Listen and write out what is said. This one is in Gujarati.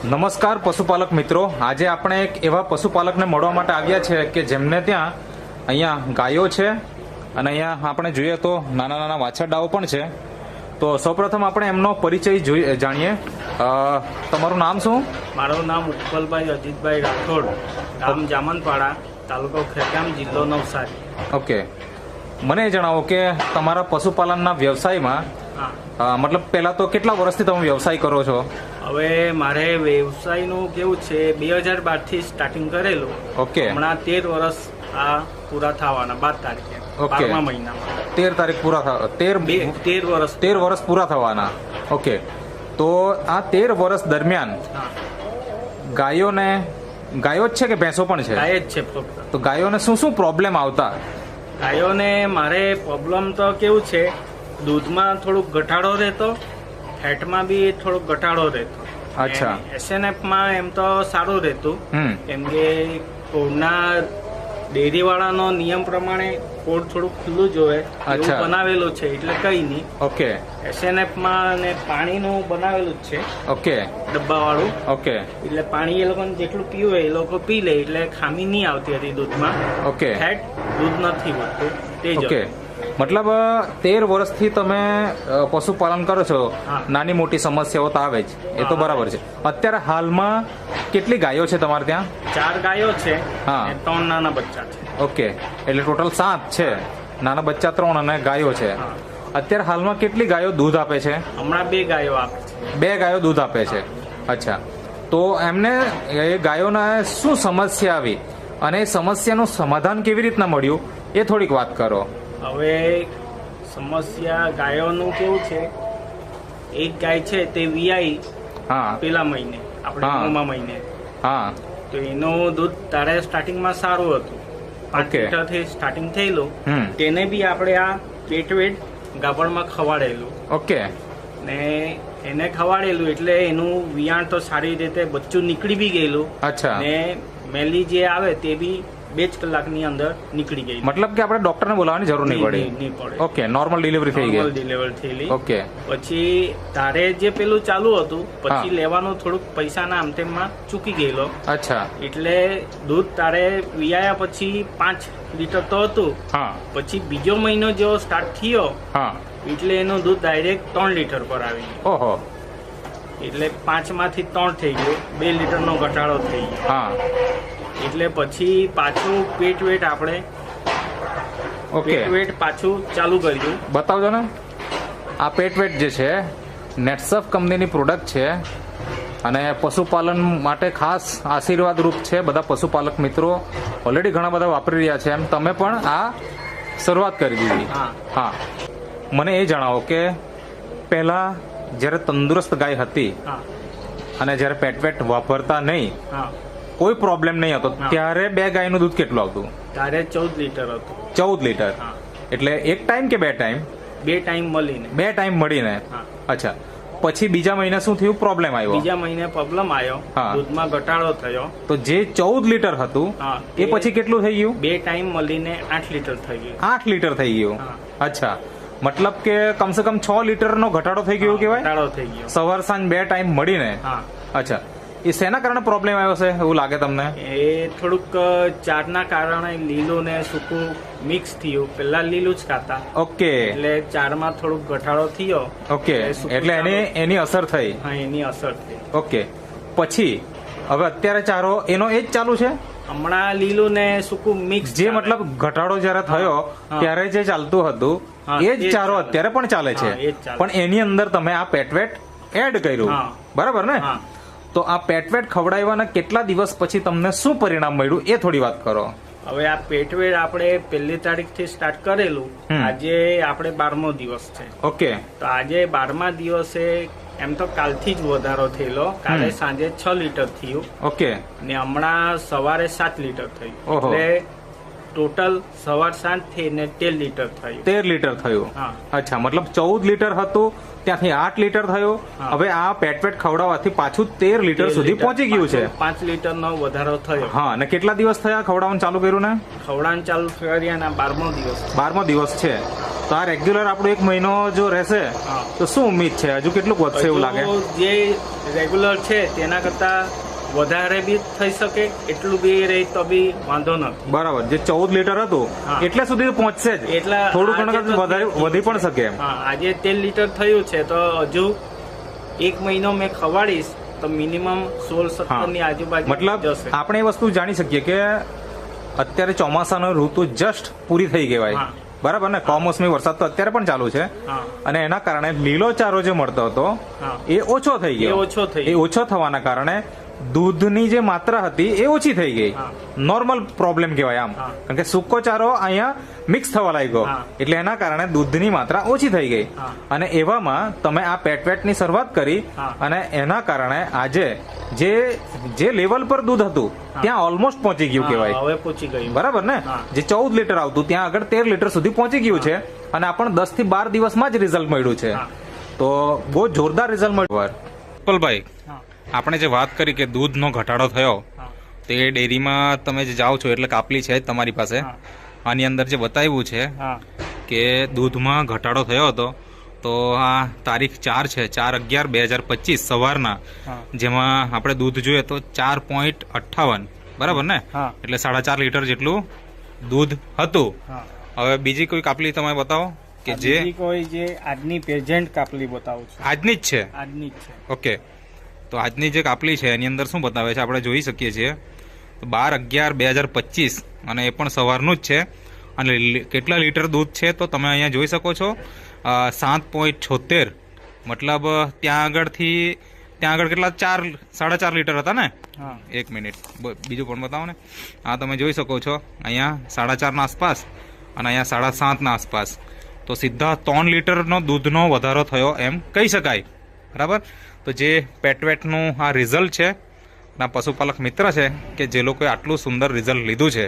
નમસ્કાર પશુપાલક મિત્રો, આજે આપણે એક એવા પશુપાલકને મળવા માટે આવ્યા છે કે જેમને ત્યાં અહીંયા ગાયો છે અને અહીંયા આપણે જોઈએ તો નાના નાના વાછરડાઓ પણ છે. તો સૌપ્રથમ આપણે એમનો પરિચય જાણીએ. તમારું નામ શું? મારું નામ ઉત્પલભાઈ અજીતભાઈ રાઠોડ, ગામ જામનપાડા, તાલુકો ખેરગામ, જિલ્લો નવસારી. ઓકે, મને એ જણાવો કે તમારા પશુપાલનના વ્યવસાયમાં મતલબ પહેલા તો કેટલા વર્ષથી તમે વ્યવસાય કરો છો? હવે મારે વ્યવસાયનું કેવું છે, 2012 થી સ્ટાર્ટિંગ કરેલું. ઓકે, હમણાં 13 વર્ષ આ પૂરા થવાના 12 તારીખે. ઓકે, 12મા મહિનામાં 13 તારીખ પૂરા થવા 13 વર્ષ પૂરા થવાના. ઓકે, તો આ 13 વર્ષ દરમિયાન ગાયો જ છે કે ભેંસો પણ છે? ગાય જ છે ફક્ત. તો ગાયોને શું શું પ્રોબ્લેમ આવતા? ગાયોને મારે પ્રોબ્લેમ તો કેવું છે, દૂધમાં થોડુંક ઘટાડો રહેતો, ફેટમાં બી થોડોક ઘટાડો રહેતો. અચ્છા. SNF-માં એમ તો સારું રહેતું, કેમ કે કોડના ડેરીવાળાનો નિયમ પ્રમાણે કોડ થોડુંક ખુલ્લું જોવે એવું બનાવેલું છે, એટલે કઈ નહીં. ઓકે. SNF-માં ને પાણીનું બનાવેલું જ છે. ઓકે, ડબ્બાવાળું. ઓકે, એટલે પાણી એ લોકોને જેટલું પીવે એ લોકો પી લે, એટલે ખામી નહીં આવતી હતી દૂધમાં. ઓકે, ફેટ દૂધ નથી વધતું તે જ. ઓકે, મતલબ 13 વર્ષથી તમે પશુપાલન કરો છો, નાની મોટી સમસ્યાઓ તો આવે જ, એ તો બરાબર છે. અત્યારે હાલમાં કેટલી ગાયો છે તમારે ત્યાં? 4 ગાયો છે અને 3 નાના બચ્ચા છે. ઓકે, એટલે ટોટલ 7 છે, નાના બચ્ચા 3 અને ગાયો છે. અત્યારે હાલમાં કેટલી ગાયો દૂધ આપે છે? હમણાં 2 ગાયો આપે છે. 2 ગાયો દૂધ આપે છે. અચ્છા, તો એમને એ ગાયોના શું સમસ્યા આવી અને એ સમસ્યાનું સમાધાન કેવી રીતના મળ્યું એ થોડીક વાત કરો. હવે સમસ્યા ગાયોનું કેવું છે, એક ગાય છે તે વીઆઈ પેલા મહિને, આપણે 9મા મહિને. હા, તો એનું દૂધ તારે સ્ટાર્ટિંગમાં સારું હતું, 5 લીટરથી સ્ટાર્ટિંગ થયેલું. તેને બી આપણે આ પેટવેટ ગાભણમાં ખવાડેલું. ઓકે, ને એને ખવાડેલું એટલે એનું વિયાણ તો સારી રીતે બચ્ચું નીકળી બી ગયેલું. અચ્છા. ને મેલી જે આવે તે બી 2 જ કલાકની અંદર નીકળી ગઈ. મતલબ કે આપણે ડોક્ટરને બોલાવવાની જરૂર નહીં પડી? ઓકે, નોર્મલ ડિલિવરી થઈ ગઈ. ડિલિવરી થયેલી. ઓકે, પછી તારે જે પેલું ચાલુ હતું પછી લેવાનું થોડુંક પૈસાના આમ તેમમાં ચૂકી ગયેલો. અચ્છા. એટલે દૂધ તારે વિયાયા પછી 5 લીટર તો હતું. પછી બીજો મહિનો જેવો સ્ટાર્ટ થયો એટલે એનું દૂધ ડાયરેક્ટ 3 લીટર પર આવી ગયું. ઓહો, એટલે 5 માંથી 3 થઈ ગયો, 2 લીટરનો ઘટાડો થઈ ગયો. એટલે પછી પાછું પેટવેટ આપણે પેટવેટ પાછું ચાલુ કર્યું. બતાવજો ને. આ પેટવેટ જે છે નેટસફ કંપનીની પ્રોડક્ટ છે અને પશુપાલન માટે ખાસ આશીર્વાદ રૂપ છે. બધા પશુપાલક મિત્રો ઓલરેડી ઘણા બધા વાપરી રહ્યા છે, એમ તમે પણ આ શરૂઆત કરી દીધી. હા, મને એ જણાવો કે પહેલા જ્યારે તંદુરસ્ત ગાય હતી અને જ્યારે પેટવેટ વાપરતા નહીં, કોઈ પ્રોબ્લેમ નહીં હતો, ત્યારે 2 ગાયનું દૂધ કેટલું આવતું? ત્યારે 14 લીટર હતું. 14 લીટર. એટલે એક ટાઈમ કે 2 ટાઈમ? 2 ટાઈમ મળીને. 2 ટાઈમ મળીને. અચ્છા, પછી બીજા મહિને શું થયું? પ્રોબ્લેમ આવ્યો? બીજા મહિને પ્રોબ્લેમ આવ્યો, દૂધમાં ઘટાડો થયો. તો જે 14 લીટર હતું એ પછી કેટલું થઈ ગયું? 2 ટાઈમ મળીને 8 લીટર થઈ ગયું. 8 લીટર થઈ ગયું. અચ્છા, મતલબ કે કમસે કમ 6 લીટરનો ઘટાડો થઈ ગયો કહેવાય. ઘટાડો થઈ ગયો. સવાર સાંજ 2 ટાઈમ મળીને. અચ્છા, એ શેના કારણે પ્રોબ્લેમ આવ્યો છે એવું લાગે તમને? એ થોડુંક ચારના કારણે લીલું ને સૂકું મિક્સ થયું. પેલા લીલું જ ખાતા. ઓકે, એટલે ચારમાં થોડુંક ઘટાડો થયો. ઓકે, એટલે એની અસર થઈ. હા, એની અસર થઈ. ઓકે, પછી હવે અત્યારે ચારો એનો એ જ ચાલુ છે? હમણાં લીલું ને સૂકું મિક્સ. જે મતલબ ઘટાડો જયારે થયો ત્યારે જે ચાલતું હતું એ જ ચારો અત્યારે પણ ચાલે છે, પણ એની અંદર તમે આ પેટવેટ એડ કર્યું, બરાબર ને? તો આ પેટવેટ ખવડાવવાના કેટલા દિવસ પછી તમને શું પરિણામ મળ્યું એ થોડી વાત કરો. હવે આ પેટવેટ આપણે 1 તારીખથી સ્ટાર્ટ કરેલું, આજે આપણે 12મો દિવસ છે. ઓકે, તો આજે 12મા દિવસે એમ તો કાલથી જ વધારો થયેલો. કાલે સાંજે 6 લીટર થયું. ઓકે, ને હમણાં સવારે 7 લીટર થયું. એટલે ટોટલ સવાર સાંજ થઈને 13 લીટર થયું. 13 લીટર થયું. અચ્છા, મતલબ 14 લીટર હતું ત્યાંથી 8 લીટર થયું. હવે આ પેટવેટ ખવડાવવાથી પાછું 13 લીટર સુધી પહોંચી ગયું છે. 5 લીટરનો વધારો થયો. હા, અને કેટલા દિવસ થયા ખવડાવવાનું ચાલુ કર્યું ને? ખવડાવવાનું ચાલુ કર્યા 12મો દિવસ. 12મો દિવસ છે. તો આ રેગ્યુલર આપણું 1 મહિનો જો રહેશે હા. તો શું ઉમ્મીદ છે? હજુ કેટલું વધશે એવું લાગે? હજુ જે રેગ્યુલર છે તેના કરતા વધારે બી થઈ શકે, એટલું બી રહે તો બી વાંધો નથી. બરાબર. જે 14 લીટર હતું હા. એટલે સુધી તો પહોંચશે જ, એટલા થોડું આજે ઘણું તો વધારે વધી પણ શકે એમ. હા, આજે 13 લીટર થયું છે તો હજુ 1 મહિનો મેં ખવાડીશ તો મિનિમમ 16-17 ની આજુબાજુ મતલબ જશે. આપણે એ વસ્તુ જાણી શકીએ કે અત્યારે ચોમાસાનો ઋતુ જસ્ટ પૂરી થઈ ગવાય, હા. બરાબર ને? કમોસમી વરસાદ તો અત્યારે પણ ચાલુ છે, હા. અને એના કારણે લીલો ચારો જે મળતો હતો હા. એ ઓછો થઈ એ ગયો. ઓછો થઈ એ ઓછો થવાના કારણે દૂધની જે માત્રા હતી એ ઓછી થઈ ગઈ. હા. નોર્મલ પ્રોબ્લેમ કહેવાય આમ, હા. કારણ કે સૂકો ચારો અહીંયા મિક્સ થવા લાગ્યો, હા. એટલે એના કારણે દૂધની માત્રા ઓછી થઈ ગઈ. હા. અને એવામાં તમે આ પેટવેટની શરૂઆત કરી, હા. અને એના કારણે આજે જે લેવલ પર દૂધ હતું ત્યાં ઓલમોસ્ટ પહોંચી ગયું હા, કહેવાય, હવે પહોંચી ગયું. બરાબર ને? હા. જે 14 લીટર આવતું ત્યાં આગળ 13 લીટર સુધી પહોંચી ગયું છે, અને આપણને 10 થી 12 દિવસમાં જ રિઝલ્ટ મળ્યું છે. હા. તો બહુ જોરદાર રિઝલ્ટ મળ્યું. પલભાઈ, હા. આપણે જે વાત કરી કે દૂધનો ઘટાડો થયો, હા. તે ડેરીમાં તમે જે જાઓ છો એટલે કાપલી છે જ તમારી પાસે. હા. આની અંદર જે બતાવ્યું છે હા. કે દૂધમાં ઘટાડો થયો હતો, તો આ તારીખ 4 છે, 4/11/2025 સવારના, હા. જેમાં આપણે દૂધ જોઈએ તો 4.58, બરાબર ને? હા. એટલે 4.5 લીટર જેટલું દૂધ હતું. હા. હવે બીજી કોઈ કાપલી તમે બતાવો કે જે બીજી કોઈ જે આજની પ્રેઝન્ટ કાપલી બતાવું છું. આજની જ છે. આજની જ છે. ઓકે, તો આજની જે કાપલી છે એની અંદર શું બતાવે છે આપણે જોઈ શકીએ છીએ. 12/11/2025, અને એ પણ સવારનું જ છે. અને કેટલા લીટર દૂધ છે તો તમે અહીંયા જોઈ શકો છો, 7.76. મતલબ ત્યાં આગળ કેટલા 4.5 લીટર હતા ને? હા. 1 મિનિટ, બીજું પણ બતાવો ને. હા, તમે જોઈ શકો છો અહીંયા 4.5 ના આસપાસ, અને અહીંયા 7.5 ના આસપાસ. તો સીધા 3 લીટરનો દૂધનો વધારો થયો એમ કહી શકાય, બરાબર? તો જે પેટવેટનું આ રિઝલ્ટ છે, ના પશુપાલક મિત્ર છે કે જે લોકોએ આટલું સુંદર રિઝલ્ટ લીધું છે,